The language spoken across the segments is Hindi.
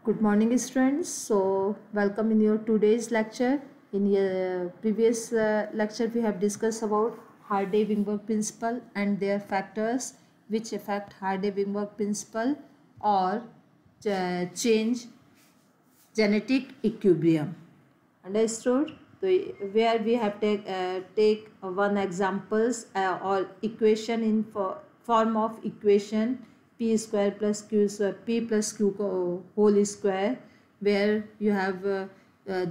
Good morning, students. So, welcome in your today's lecture. In your previous lecture, we have discussed about Hardy-Weinberg principle and their factors which affect Hardy-Weinberg principle or change genetic equilibrium. Understood? So, where we have take one examples or equation in form of equation p square plus q square p plus q whole square, where you have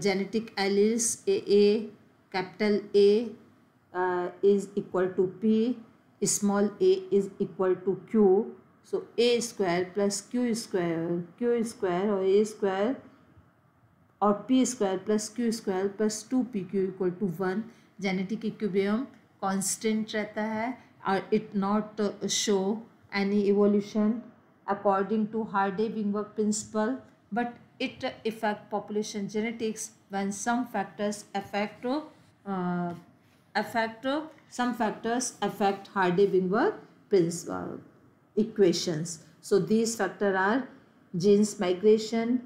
genetic alleles a capital A is equal to p, small a is equal to q. So a square plus q square or a square और P square plus Q square plus 2pq equal to 1 genetic equilibrium constant रहता है और it not show any evolution according to Hardy Weinberg principle but it affect population genetics when some factors affect Hardy-Weinberg principle equations. So these factors are genes migration,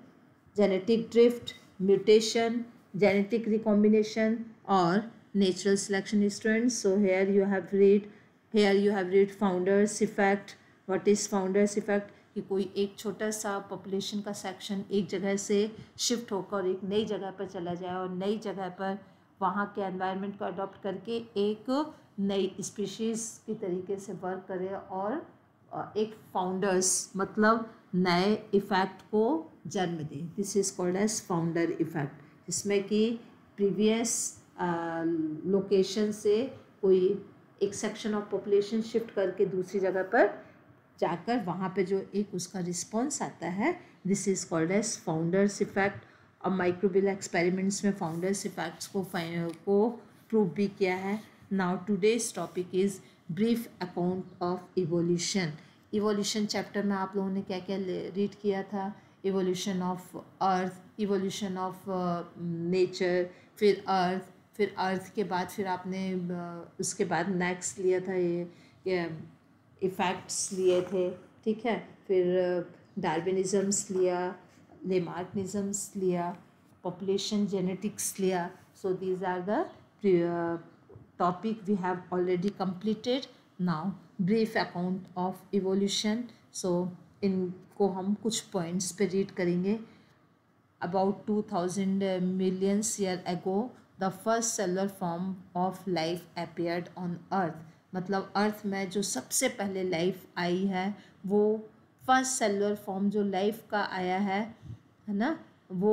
genetic drift, mutation, genetic recombination or natural selection. Students, so here you have read founders effect. What is founders effect? कि कोई एक छोटा सा पॉपुलेशन का सेक्शन एक जगह से शिफ्ट होकर एक नई जगह पर चला जाए और नई जगह पर वहाँ के एनवायरनमेंट को अडॉप्ट करके एक नई स्पीशीज़ की तरीके से वर्क करे और एक फाउंडर्स मतलब नए इफ़ेक्ट को जन्म दे. This is called as founder effect, जिसमें कि प्रीवियस लोकेशन से कोई एक सेक्शन ऑफ पॉपुलेशन शिफ्ट करके दूसरी जगह पर जाकर वहाँ पे जो एक उसका रिस्पॉन्स आता है, this is called as founder's effect. और माइक्रोबियल एक्सपेरिमेंट्स में फाउंडर्स इफ़ेक्ट्स को प्रूव भी किया है. Now today's topic is brief account of evolution. Evolution chapter में आप लोगों ने क्या क्या रीड किया था? Evolution of earth, evolution of nature, फिर अर्थ के बाद फिर आपने उसके बाद नेक्स्ट लिया था ये इफ़ेक्ट्स लिए थे, ठीक है. फिर डार्विनिज़म्स लिया, लेमार्कनिज़म्स लिया, पॉपुलेशन जेनेटिक्स लिया. So these are the topic we have already completed. Now brief account of evolution. So इनको हम कुछ पॉइंट्स पे रीड करेंगे. About 2000 million years ago the first cellular form of life appeared on earth. मतलब अर्थ में जो सबसे पहले लाइफ आई है वो फर्स्ट सेलुलर फॉर्म जो लाइफ का आया है ना, वो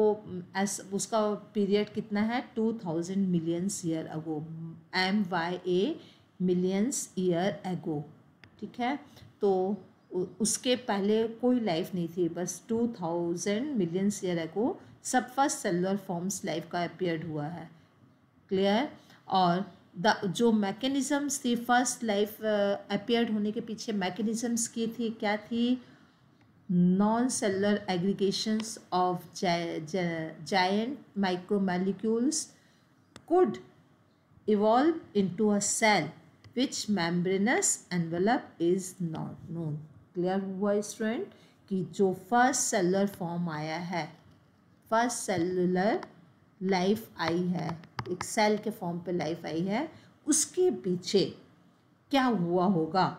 उसका पीरियड कितना है? 2000 million years ago, MYA millions year ago, ठीक है. तो उसके पहले कोई लाइफ नहीं थी, बस 2000 million years ago सब फर्स्ट सेलुलर फॉर्म्स लाइफ का अपीयर्ड हुआ है. क्लियर? और जो मैकेनिज़म्स थी फर्स्ट लाइफ अपीयर्ड होने के पीछे मैकेनिज़म्स की थी, क्या थी? Non cellular aggregations of giant micromolecules could evolve into a cell which membranous envelope is not known. Clear हुआ स्टूडेंट कि जो फर्स्ट सेलुलर फॉर्म आया है, फर्स्ट सेलुलर लाइफ आई है, एक सेल के फॉर्म पे लाइफ आई है, उसके पीछे क्या हुआ होगा?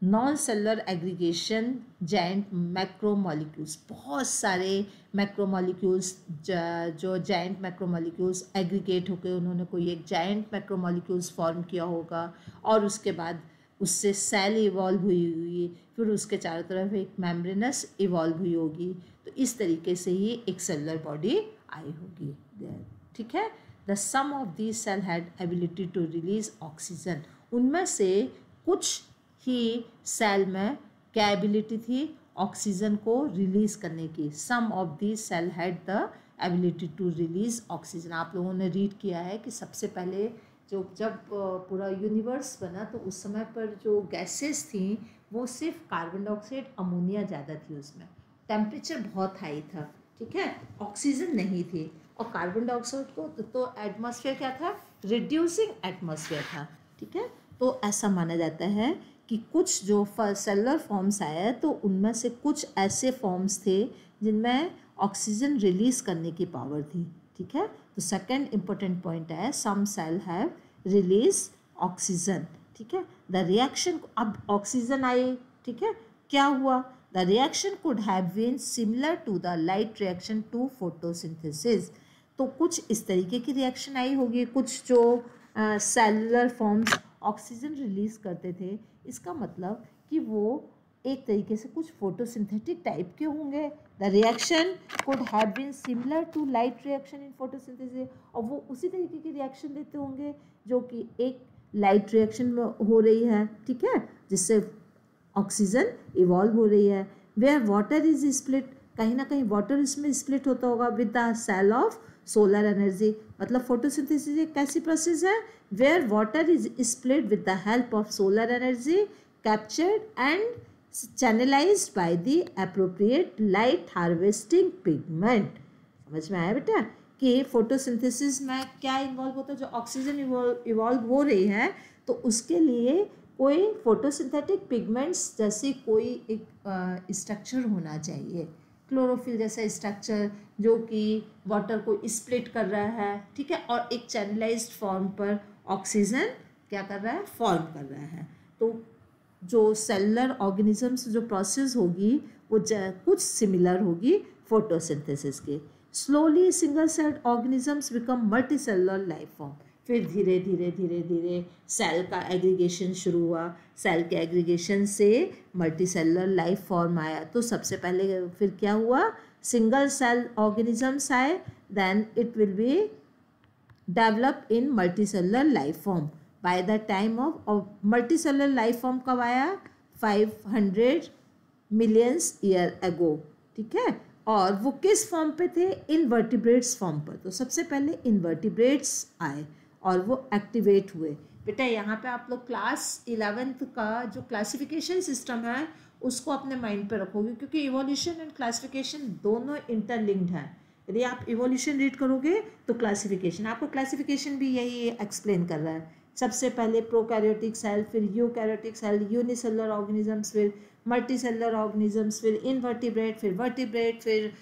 Non cellular aggregation giant macromolecules, बहुत सारे मैक्रोमोलिक्यूल्स जो जायंट मैक्रोमोलिक्यूल्स एग्रीगेट होकर उन्होंने कोई एक जायंट मैक्रोमोलिक्यूल्स फॉर्म किया होगा और उसके बाद उससे सेल इवॉल्व हुई होगी, फिर उसके चारों तरफ एक मेम्ब्रेनस इवॉल्व हुई होगी. तो इस तरीके से ही एक सेलुलर बॉडी आई होगी, ठीक है. The some of these cell had ability to release oxygen. उनमें से कुछ ही सेल में क्या एबिलिटी थी? ऑक्सीजन को रिलीज़ करने की. Some of these cell had the ability to release oxygen. आप लोगों ने रीड किया है कि सबसे पहले जब पूरा यूनिवर्स बना तो उस समय पर जो गैसेस थी वो सिर्फ कार्बन डाइऑक्साइड, अमोनिया ज़्यादा थी, उसमें टेम्परेचर बहुत हाई था, ठीक है. ऑक्सीजन नहीं थी और कार्बन डाइऑक्साइड को तो एटमॉस्फेयर क्या था? रिड्यूसिंग एटमॉस्फेयर था, ठीक है. तो ऐसा माना जाता है कि कुछ जो सेलुलर फॉर्म्स आए तो उनमें से कुछ ऐसे फॉर्म्स थे जिनमें ऑक्सीजन रिलीज करने की पावर थी, ठीक है। तो सेकंड इम्पोर्टेंट पॉइंट है some cell have release oxygen, ठीक है। द रिएक्शन, अब ऑक्सीजन आई, ठीक है, क्या हुआ, the reaction could have been similar to the light reaction to photosynthesis. तो कुछ इस तरीके की रिएक्शन आई होगी, कुछ जो सेलुलर फॉर्म्स ऑक्सीजन रिलीज करते थे, इसका मतलब कि वो एक तरीके से कुछ फोटोसिंथेटिक टाइप के होंगे। The reaction could have been similar to light reaction in photosynthesis, और वो उसी तरीके की रिएक्शन देते होंगे जो कि एक लाइट रिएक्शन में हो रही है, ठीक है, जिससे ऑक्सीजन इवॉल्व हो रही है। वेयर वाटर इज स्प्लिट, कहीं ना कहीं वाटर इसमें स्प्लिट होता होगा with the cell of solar energy. मतलब फोटोसिंथेसिस एक कैसी प्रोसेस है where water is split with the help of solar energy captured and channelized by the appropriate light harvesting pigment. समझ में आया बेटा कि फोटोसिंथेसिस में क्या इन्वॉल्व होता है, जो ऑक्सीजन इवॉल्व हो रही है तो उसके लिए कोई फोटोसिंथेटिक पिगमेंट्स जैसी कोई एक स्ट्रक्चर होना चाहिए, क्लोरोफिल जैसा स्ट्रक्चर जो कि वाटर को स्प्लिट कर रहा है, ठीक है, और एक चैनलाइज्ड फॉर्म पर ऑक्सीजन क्या कर रहा है, फॉर्म कर रहा है। तो जो सेलुलर ऑर्गेनिजम्स जो प्रोसेस होगी वो कुछ सिमिलर होगी फोटोसिंथेसिस के। Slowly single celled organisms become multi cellular life form. फिर धीरे धीरे धीरे धीरे सेल का एग्रीगेशन शुरू हुआ, सेल के एग्रीगेशन से मल्टी सेलुलर लाइफ फॉर्म आया। तो सबसे पहले फिर क्या हुआ, सिंगल सेल ऑर्गेनिजम्स आए, then it will be develop in multi cellular life form by the time of multi cellular life form कब आया, 500 मिलियंस ईयर एगो, ठीक है। और वो किस फॉर्म पे थे, इनवर्टिब्रेट्स फॉर्म पर। तो सबसे पहले इनवर्टिब्रेट्स आए और वो एक्टिवेट हुए। बेटा यहाँ पे आप लोग क्लास 11th का जो क्लासिफिकेशन सिस्टम है उसको अपने माइंड पे रखोगे, क्योंकि इवोल्यूशन एंड क्लासिफिकेशन दोनों इंटरलिंक्ड है। यदि आप इवोल्यूशन रीड करोगे तो क्लासिफिकेशन, आपको क्लासिफिकेशन भी यही एक्सप्लेन कर रहा है। सबसे पहले प्रोकैरियोटिक सेल, फिर यूकैरियोटिक सेल, यूनिसेलुलर ऑर्गेनिजम्स, फिर मल्टीसेलुलर ऑर्गेनिजम्स, फिर इनवर्टिब्रेट, फिर वर्टिब्रेट, फिर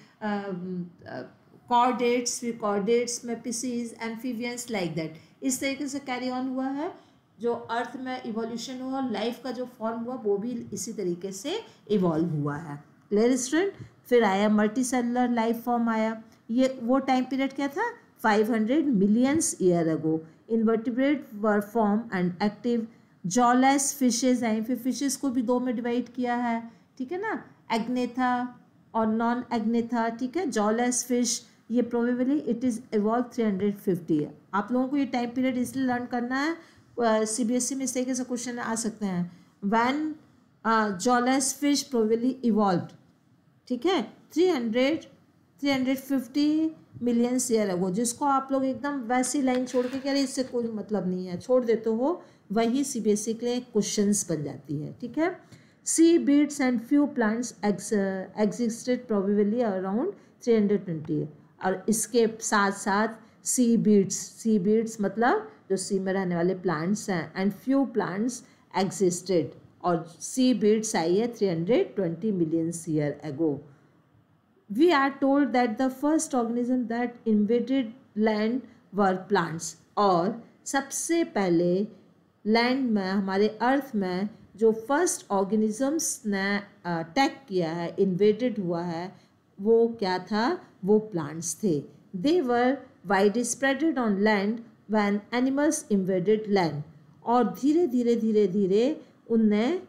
कॉर्डेट्स, फिर कॉर्डेट्स में पिसीज, एम्फीबियंस, लाइक दैट। इस तरीके से कैरी ऑन हुआ है। जो अर्थ में इवोल्यूशन हुआ, लाइफ का जो फॉर्म हुआ वो भी इसी तरीके से इवॉल्व हुआ है। Clear student. फिर आया मल्टी सेलुलर लाइफ फॉर्म आया। ये वो टाइम पीरियड क्या था, 500 millions year ago. Invertebrate were form and active. Jawless fishes आई, फिर फिशेज को भी दो में डिवाइड किया है, ठीक है ना, एग्नेथा और नॉन एग्नेथा, ठीक है। जॉलेस फिश ये प्रोबेबली इट इज़ इवॉल्व 350 है। आप लोगों को ये टाइम पीरियड इसलिए लर्न करना है, CBSE में इस तरीके से क्वेश्चन आ सकते हैं। When jawless fish probably evolved, ठीक है, 350 मिलियन ईयर अगो, जिसको आप लोग एकदम वैसी लाइन छोड़ के कह रहे इससे कोई मतलब नहीं है, छोड़ देते हो, वही CBSE के लिए क्वेश्चंस बन जाती है, ठीक है। Sea weeds and few plants existed probably around 320। और इसके साथ साथ सी बीड्स मतलब जो सी में रहने वाले प्लांट्स हैं, एंड फ्यू प्लांट्स एग्जिस्टेड, और सी बीड्स आई है 320 million year ago. We are told that the first organism that invaded land were plants। और सबसे पहले लैंड में, हमारे अर्थ में जो फर्स्ट ऑर्गेनिजम्स ने अटैक किया है, इन्वेडेड हुआ है, वो क्या था, वो प्लांट्स थे। They were wide spreaded on land when animals invaded land. और धीरे धीरे धीरे धीरे उनने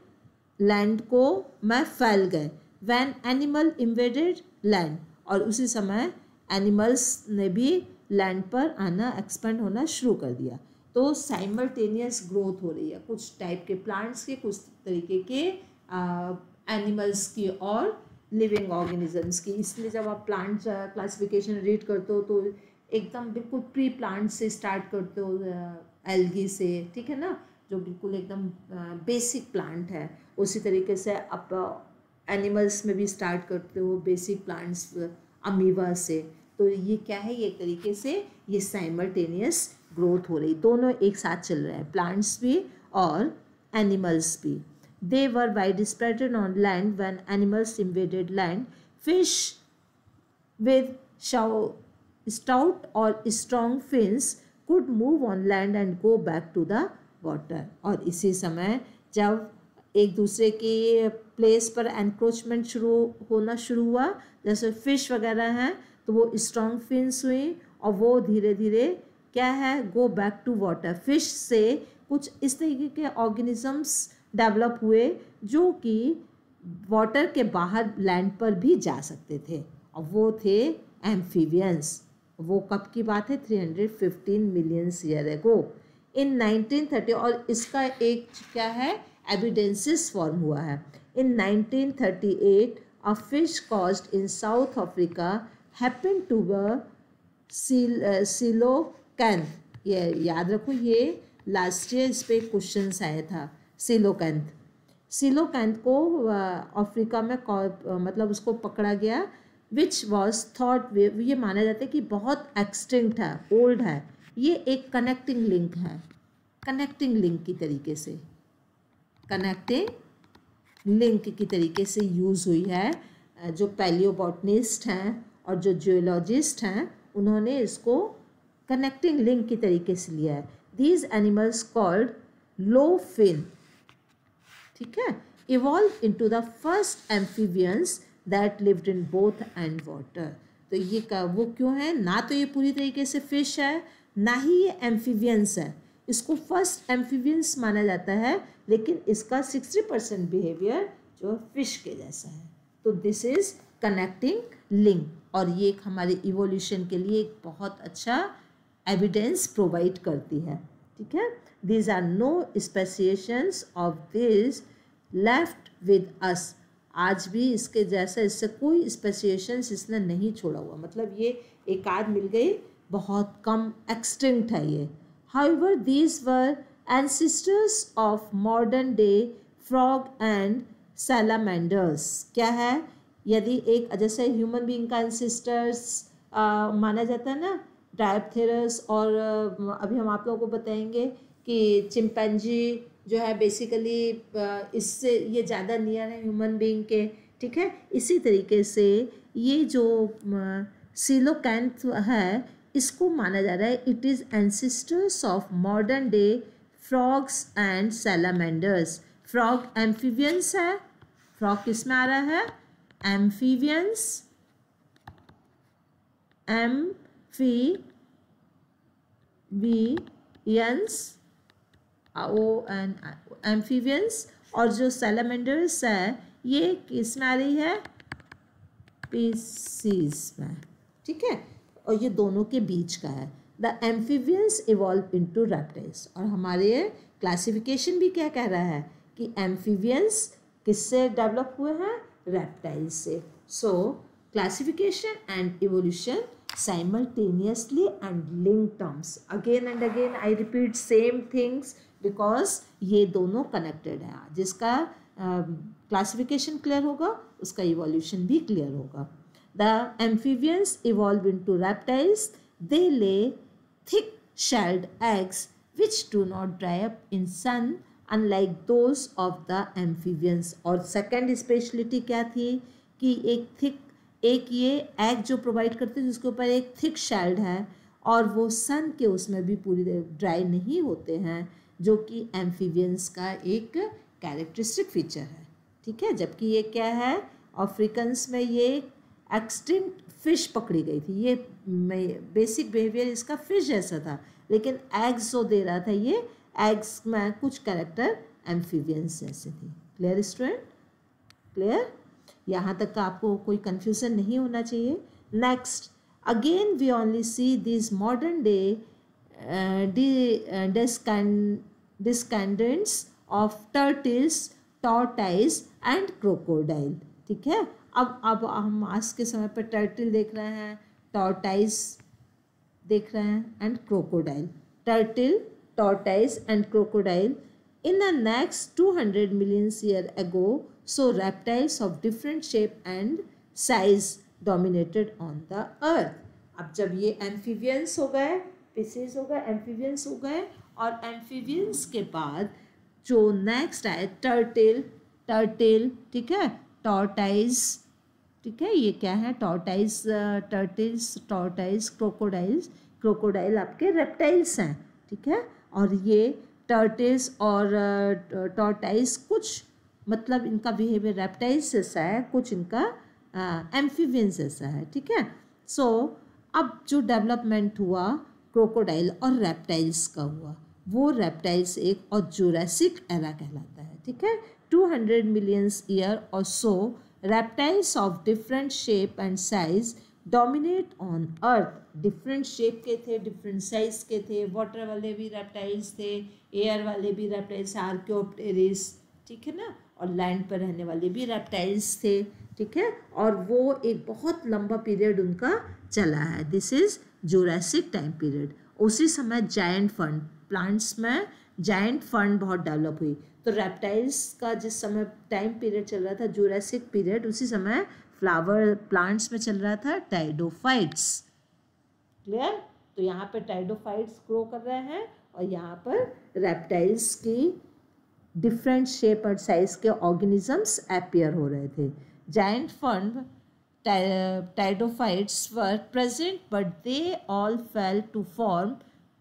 लैंड को में फैल गए। व्हेन एनिमल इन्वेडेड लैंड, और उसी समय एनिमल्स ने भी लैंड पर आना, एक्सपेंड होना शुरू कर दिया। तो साइमल्टेनियस ग्रोथ हो रही है, कुछ टाइप के प्लांट्स के, कुछ तरीके के एनिमल्स की और लिविंग ऑर्गेनिजम्स की। इसलिए जब आप प्लांट क्लासिफिकेशन रीड करते हो तो एकदम बिल्कुल प्री प्लांट से स्टार्ट करते हो, एल्गी से, ठीक है ना, जो बिल्कुल एकदम बेसिक प्लांट है। उसी तरीके से आप एनिमल्स में भी स्टार्ट करते हो, बेसिक प्लांट्स अमीबा से। तो ये क्या है, ये एक तरीके से ये साइमल्टेनियस ग्रोथ हो रही, दोनों एक साथ चल रहे हैं, प्लांट्स भी और एनिमल्स भी। they were widespread on land when animals invaded land. Fish with stout or strong fins could move on land and go back to the water. और इसी समय जब एक दूसरे की प्लेस पर एनक्रोचमेंट होना शुरू हुआ, जैसे फिश वगैरह हैं, तो वो स्ट्रॉन्ग फिन्स हुई और वो धीरे धीरे क्या है, go back to water. Fish से कुछ इस तरीके के ऑर्गेनिजम्स डेवलप हुए जो कि वाटर के बाहर लैंड पर भी जा सकते थे, और वो थे एम्फीबियंस. वो कब की बात है, 315 मिलियन ईयर एगो इन 1930. और इसका एक क्या है, एविडेंसेस फॉर्म हुआ है. In 1938 a fish caught in South Africa happen to be coelacanth. ये याद रखो, ये लास्ट ईयर इस पर क्वेश्चन आया था. सिलोकैंथ को अफ्रीका में मतलब उसको पकड़ा गया, विच वॉज थॉट, ये माना जाता है कि बहुत एक्सटिंक्ट है, ओल्ड है. ये एक कनेक्टिंग लिंक है, कनेक्टिंग लिंक की तरीके से, कनेक्टिंग लिंक की तरीके से यूज़ हुई है. जो पैलियोबॉटनिस्ट हैं और जो जियोलॉजिस्ट हैं, उन्होंने इसको कनेक्टिंग लिंक की तरीके से लिया है. These animals called lobe fin, ठीक है, evolve into the first amphibians that lived in both and water. तो ये वो क्यों है, ना तो ये पूरी तरीके से फिश है, ना ही ये एम्फीबियंस है. इसको फर्स्ट एम्फीबियंस माना जाता है, लेकिन इसका 60% बिहेवियर जो फिश के जैसा है. तो दिस इज कनेक्टिंग लिंक, और ये एक हमारे इवोल्यूशन के लिए एक बहुत अच्छा एविडेंस प्रोवाइड करती है. ठीक है, these are no speciations of this left with us. आज भी इसके जैसा इससे कोई स्पेसिएशंस इसने नहीं छोड़ा हुआ, मतलब ये एक आध मिल गई, बहुत कम एक्सटिंक्ट है ये. However, these were ancestors of modern day frog and salamanders. क्या है, यदि एक जैसे ह्यूमन बीइंग का एंसेस्टर्स माना जाता है ना, डायप्थेरस, और अभी हम आप लोगों को बताएंगे कि चिंपैंजी जो है बेसिकली इससे ये ज़्यादा नियर है ह्यूमन बीइंग के. ठीक है, इसी तरीके से ये जो सिलोकैंथ है, इसको माना जा रहा है it is ancestors of modern day frogs and salamanders. Frog amphibians है, फ्रॉग किस में आ रहा है, एम्फीबियंस, एम्फीबियंस. और जो सैलामेंडर्स है ये किस में आ रही है, स्पीसीज में. ठीक है, और ये दोनों के बीच का है. The amphibians evolve into reptiles. और हमारे क्लासिफिकेशन भी क्या कह रहा है कि एम्फीबियंस किससे डेवलप हुए हैं, रेप्टाइल्स से. सो classification and evolution simultaneously and link terms. Again and again I repeat same things because ये दोनों कनेक्टेड है. जिसका क्लासिफिकेशन क्लियर होगा उसका इवोल्यूशन भी क्लियर होगा. The amphibians evolved into reptiles. They lay thick-shelled eggs which do not dry up in sun, unlike those of the amphibians. और second speciality क्या थी कि एक ये एग जो प्रोवाइड करते हैं जिसके ऊपर एक थिक शेल्ड है, और वो सन के उसमें भी पूरी ड्राई नहीं होते हैं, जो कि एम्फीबियंस का एक कैरेक्टरिस्टिक फीचर है. ठीक है, जबकि ये क्या है, अफ्रीकन्स में ये एक्सटिंक्ट फिश पकड़ी गई थी. ये बेसिक बिहेवियर इसका फिश जैसा था, लेकिन एग्स जो दे रहा था ये एग्स में कुछ कैरेक्टर एम्फीबियंस जैसे थी. Clear student, clear? यहाँ तक का आपको कोई कन्फ्यूजन नहीं होना चाहिए. Next, again we only see this modern day descendants of turtles, tortoise and crocodile. ठीक है, अब हम आज के समय पर टर्टल देख रहे हैं, टॉर्टाइज देख रहे हैं, and crocodile. Turtle, tortoise and crocodile. In the next 200 million years ago, so reptiles of different shape and size dominated on the earth. अब जब ये एम्फीबियंस हो गए, स्पीसीज हो गए, एम्फीबियंस हो गए, और एम्फीबियंस के बाद जो नेक्स्ट है टर्टिल, ठीक है, टॉर्टाइज, ठीक है, ये क्या है, टॉर्टाइज, टॉर्टाइज, क्रोकोडाइल आपके रेप्टाइल्स हैं, ठीक है। और ये टर्टिल्स और टॉर्टाइज कुछ मतलब इनका बिहेवियर रेप्टाइल्स जैसा है, कुछ इनका एम्फीबियंस जैसा है, ठीक है। सो अब जो डेवलपमेंट हुआ क्रोकोडाइल और रेप्टाइल्स का हुआ, वो रेप्टाइल्स एक और जुरासिक एरा कहलाता है, ठीक है। 200 मिलियंस ईयर और so reptiles of different shape and size dominate on earth. Different shape के थे, डिफरेंट साइज के थे, वाटर वाले भी रेप्टाइल्स थे, एयर वाले भी रेप्टाइल्स, आर्कियोप्टेरिस, ठीक है ना, और लैंड पर रहने वाले भी रेप्टाइल्स थे, ठीक है। और वो एक बहुत लंबा पीरियड उनका चला है, this is Jurassic time period. उसी समय जायंट फंड, प्लांट्स में जायंट फंड बहुत डेवलप हुई। तो रेप्टाइल्स का जिस समय टाइम पीरियड चल रहा था जुरासिक पीरियड, उसी समय फ्लावर प्लांट्स में चल रहा था टाइडोफाइट्स, क्लियर। तो यहाँ पे टाइडोफाइट्स ग्रो कर रहे हैं और यहाँ पर रेप्टाइल्स की डिफरेंट शेप और साइज के ऑर्गेनिजम्स अपीयर हो रहे थे। Giant ferns pteridophytes were present but they all fell to form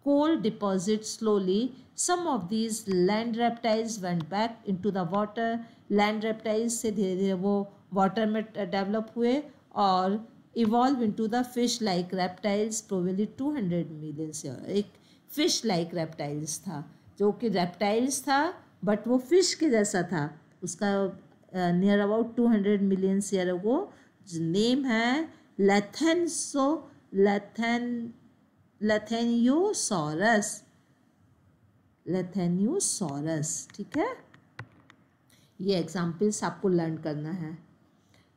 coal deposits slowly. Some of these land reptiles went back into the water. Land reptiles से धीरे धीरे वो वाटर में डेवलप हुए और evolve into the fish like reptiles probably 200 million से। एक फिश लाइक रेप्टाइल्स था जो कि रेप्टाइल्स था बट वो फिश के जैसा था, उसका नियर अबाउट 200 मिलियन ईयर को नेम है लैथेनियोसॉरस, ठीक है। ये एग्जाम्पल्स आपको लर्न करना है।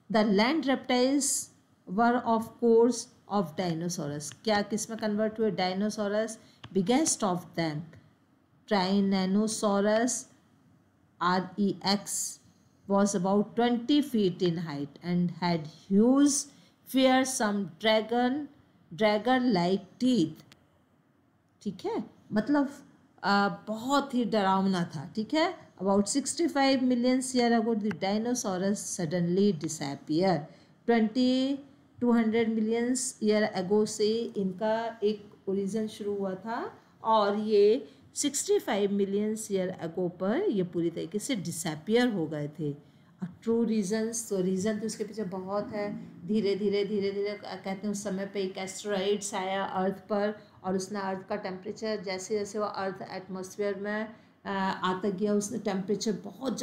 The land reptiles were of course of dinosaurs, क्या किस में कन्वर्ट हुए, dinosaurs. Biggest of them Tyrannosaurus REX was about 20 feet in height and had huge, fearsome dragon-like teeth, ठीक है, मतलब बहुत ही डरावना था, ठीक है। About 65 million years ago, the dinosaurs suddenly disappeared. 200 million year ago से इनका एक ओरिजिन शुरू हुआ था और ये 65 मिलियन ईयर अगो पर ये पूरी तरीके से डिसअपियर हो गए थे। और ट्रू रीजन्स, तो रीज़न तो उसके पीछे बहुत है। धीरे धीरे कहते हैं उस समय पे एक एस्टेरॉइड्स आया अर्थ पर और उसने अर्थ का टेम्परेचर जैसे जैसे वो अर्थ एटमॉस्फेयर में आता गया, उसने टेम्परेचर बहुत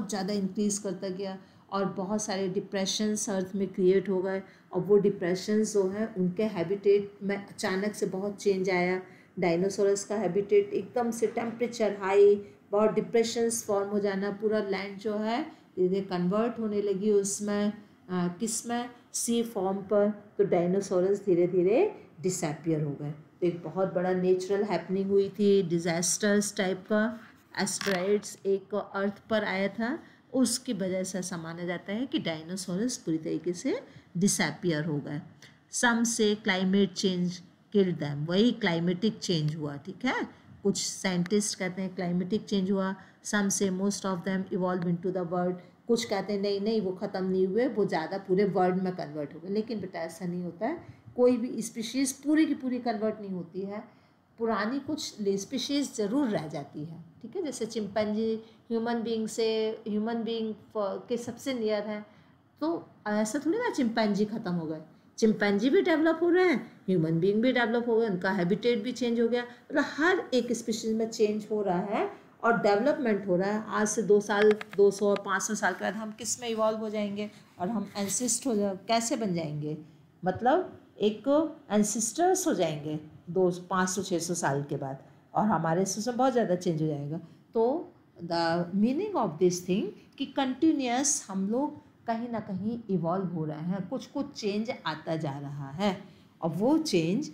ज़्यादा इंक्रीज़ करता गया और बहुत सारे डिप्रेशंस अर्थ में क्रिएट हो गए। और वो डिप्रेशंस जो हैं उनके हैबिटेट में अचानक से बहुत चेंज आया। डायनासोरस का हैबिटेट एकदम से टेम्परेचर हाई, बहुत डिप्रेशंस फॉर्म हो जाना, पूरा लैंड जो है धीरे कन्वर्ट होने लगी उसमें किस में, सी फॉर्म पर। तो डायनासोरस धीरे धीरे डिसअपियर हो गए। तो एक बहुत बड़ा नेचुरल हैपनिंग हुई थी, डिज़ास्टर्स टाइप का, एस्टेरॉइड्स एक अर्थ पर आया था, उसकी वजह से ऐसा माना जाता है कि डायनासोरस पूरी तरीके से डिसअपियर हो गए। सम से क्लाइमेट चेंज किल्ड दैम, वही क्लाइमेटिक चेंज हुआ, ठीक है। कुछ साइंटिस्ट कहते हैं क्लाइमेटिक चेंज हुआ, सम से most of them evolve into the world, कुछ कहते हैं नहीं वो ख़त्म नहीं हुए, वो ज़्यादा पूरे वर्ल्ड में कन्वर्ट हो गए। लेकिन बेटा ऐसा नहीं होता है, कोई भी स्पीशीज़ पूरी की पूरी कन्वर्ट नहीं होती है, पुरानी कुछ स्पीशीज़ ज़रूर रह जाती है, ठीक है। जैसे चिंपैंजी ह्यूमन बीइंग के सबसे नियर है, तो ऐसा थोड़ी ना चिंपैंजी ख़त्म हो गए, चिंपैंजी भी डेवलप हो रहे हैं, ह्यूमन बीइंग भी डेवलप हो गए, उनका हैबिटेट भी चेंज हो गया। मतलब हर एक स्पीशीज़ में चेंज हो रहा है और डेवलपमेंट हो रहा है। आज से 200-500 साल के बाद हम किस में इवॉल्व हो जाएंगे और हम कैसे बन जाएंगे, मतलब एक एंसिस्टर्स हो जाएंगे 500-600 साल के बाद, और हमारे सिस्टम बहुत ज़्यादा चेंज हो जाएगा। तो the meaning of this thing कि कंटिन्यूस हम लोग कहीं ना कहीं इवॉल्व हो रहे हैं, कुछ चेंज आता जा रहा है और वो चेंज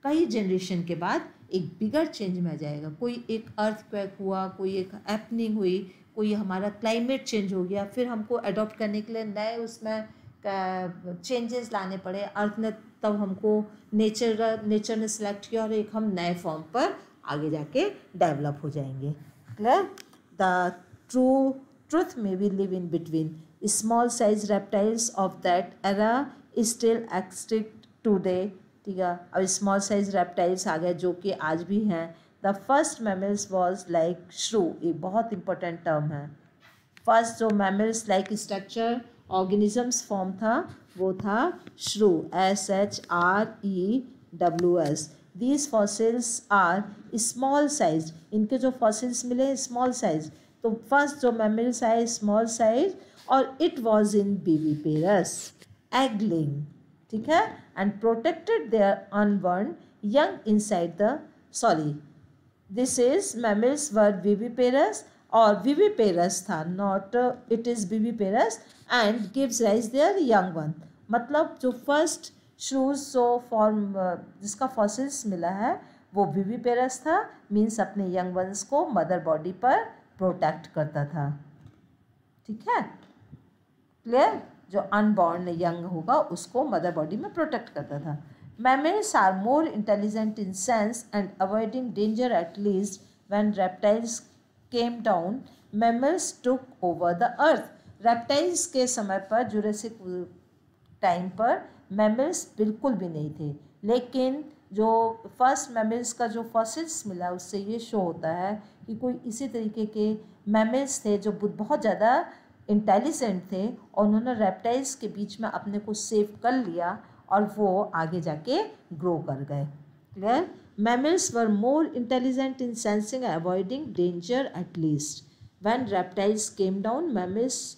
कई जनरेशन के बाद एक बिगर चेंज में आ जाएगा। कोई एक अर्थक्वेक हुआ, कोई एक हैपनिंग हुई, कोई हमारा क्लाइमेट चेंज हो गया, फिर हमको अडॉप्ट करने के लिए नए उसमें चेंजेस लाने पड़े। अर्थ ने तब हमको नेचर ने सिलेक्ट किया और एक हम नए फॉर्म पर आगे जाके डेवलप हो जाएंगे। Clear? The truth may be live in between. Small size reptiles of that era still exist today. ठीक है, अब स्मॉल साइज रेप्टाइल्स आ गए जो कि आज भी हैं. The first mammals was like shrew, एक बहुत इंपॉर्टेंट टर्म है. फर्स्ट जो mammals like structure organisms form था वो था shrew, SHREWS. These fossils are small size. इनके जो फॉसिल्स मिले स्मॉल साइज. तो फर्स्ट जो मैमल्स आए स्मॉल साइज और it was in viviparous egg laying. ठीक है, and protected their unborn young inside the this is mammals were viviparous और विविपेरस था, not it is viviparous and gives rise there young one. मतलब जो फर्स्ट श्रूज जो फॉर्म जिसका फॉसिल्स मिला है वो विविपेरस था, मीन्स अपने यंग वंस को मदर बॉडी पर प्रोटेक्ट करता था. ठीक है, क्लियर. जो अनबॉर्न यंग होगा उसको मदर बॉडी में प्रोटेक्ट करता था. Mammals are more intelligent in sense and avoiding danger at least when reptiles came down mammals took over the earth. Reptiles के समय पर जुरासिक टाइम पर मैमल्स बिल्कुल भी नहीं थे, लेकिन जो फर्स्ट मैमल्स का जो फॉसिल्स मिला उससे ये शो होता है कि कोई इसी तरीके के मैमल्स थे जो बहुत ज़्यादा इंटेलिजेंट थे और उन्होंने रेप्टाइल्स के बीच में अपने को सेव कर लिया और वो आगे जाके ग्रो कर गए. Clear. Mammals were more intelligent in sensing and avoiding danger at least. When reptiles came down mammals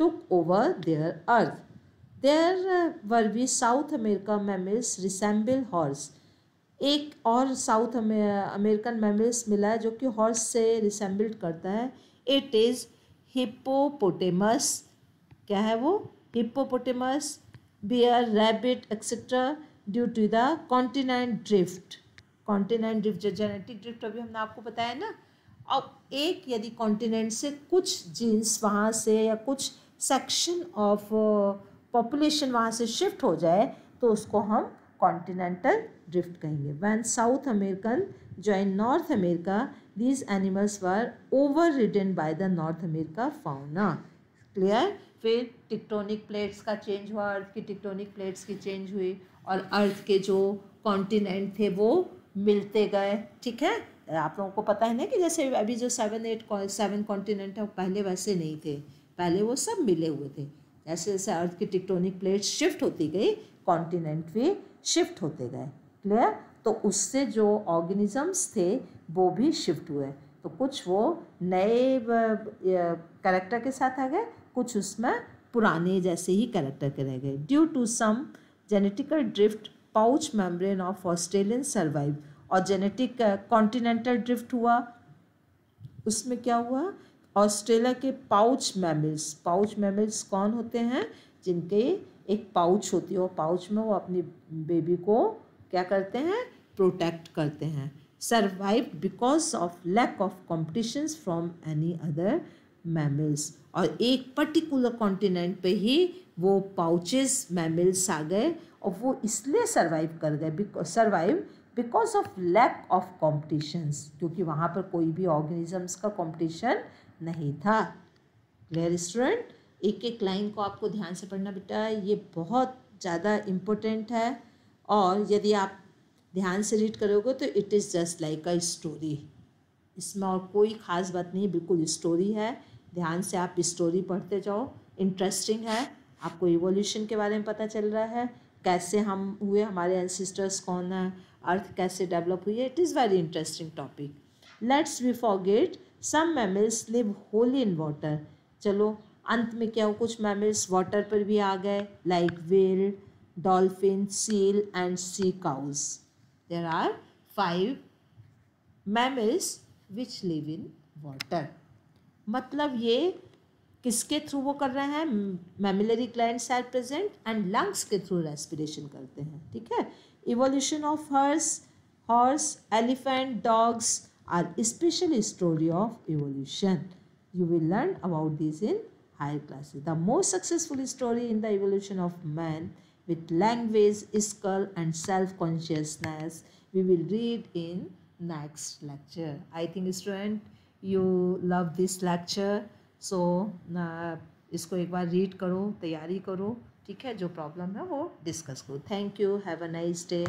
took over their earth. There were भी South America mammals resemble horse. एक और साउथ अमेरिकन मैमल्स मिला है जो कि हॉर्स से रिसेंबल्ड करता है. It is hippopotamus. क्या है वो? Hippopotamus, bear, rabbit etcetera due to the continent drift. Continent drift जो जेनेटिक ड्रिफ्ट अभी हमने आपको बताया ना. अब एक यदि कॉन्टिनेंट से कुछ जीन्स वहाँ से या कुछ सेक्शन ऑफ पॉपुलेशन वहाँ से शिफ्ट हो जाए तो उसको हम कॉन्टिनेंटल ड्रिफ्ट कहेंगे. When south American join north America these animals were overridden by the North America fauna. Clear. फिर टिक्टोनिक प्लेट्स का चेंज हुआ, अर्थ की टिक्टोनिक प्लेट्स की चेंज हुई और अर्थ के जो कॉन्टिनेंट थे वो मिलते गए. ठीक है, आप लोगों को पता है ना कि जैसे अभी जो 7 कॉन्टिनेंट है वो पहले वैसे नहीं थे, पहले वो सब मिले हुए थे. जैसे जैसे अर्थ की टिक्टोनिक प्लेट्स शिफ्ट होती गई कॉन्टिनेंट भी शिफ्ट होते गए. क्लियर. तो उससे जो ऑर्गेनिजम्स थे वो भी शिफ्ट हुए. तो कुछ वो नए कैरेक्टर के साथ आ गए, कुछ उसमें पुराने जैसे ही कैरेक्टर के रह गए. Due to some genetical drift pouch membrane of Australian survive. और जेनेटिक कॉन्टिनेंटल ड्रिफ्ट हुआ. उसमें क्या हुआ? ऑस्ट्रेलिया के पाउच मैमल्स कौन होते हैं? जिनके एक पाउच होती है और पाउच में वो अपनी बेबी को क्या करते हैं? प्रोटेक्ट करते हैं. Survive because of lack of competitions from any other mammals. और एक पर्टिकुलर कॉन्टिनेंट पे ही वो पाउचेस मैमल्स आ गए और वो इसलिए सर्वाइव कर गए. Survive because of lack of competitions, क्योंकि वहाँ पर कोई भी ऑर्गेनिजम्स का कॉम्पिटिशन नहीं था. Clear student. एक एक लाइन को आपको ध्यान से पढ़ना बेटा, ये बहुत ज़्यादा इम्पोर्टेंट है. और यदि आप ध्यान से रीड करोगे तो it is just like a story. इसमें और कोई ख़ास बात नहीं, बिल्कुल स्टोरी है. ध्यान से आप स्टोरी पढ़ते जाओ, इंटरेस्टिंग है. आपको इवोल्यूशन के बारे में पता चल रहा है, कैसे हम हुए, हमारे एंसेस्टर्स कौन है, अर्थ कैसे डेवलप हुई है. It is very interesting topic. Let's we forget some mammals live wholly in water. चलो अंत में क्या हो, कुछ मैमल्स वाटर पर भी आ गए, like whale, dolphin, seal and sea cows. There are 5 mammals which live in water. मतलब ये किसके थ्रू वो कर रहे हैं? Mammillary glands are present and lungs के थ्रू रेस्पिरेशन करते हैं. ठीक है. Evolution of horse, elephant, dogs are special story of evolution. You will learn about these in higher classes. The most successful story in the evolution of man with language, skull and self-consciousness we will read in next lecture. I think student you love this lecture. So इसको एक बार रीड करो, तैयारी करो, ठीक है, जो प्रॉब्लम है वो डिस्कस करो। Thank you, have a nice day.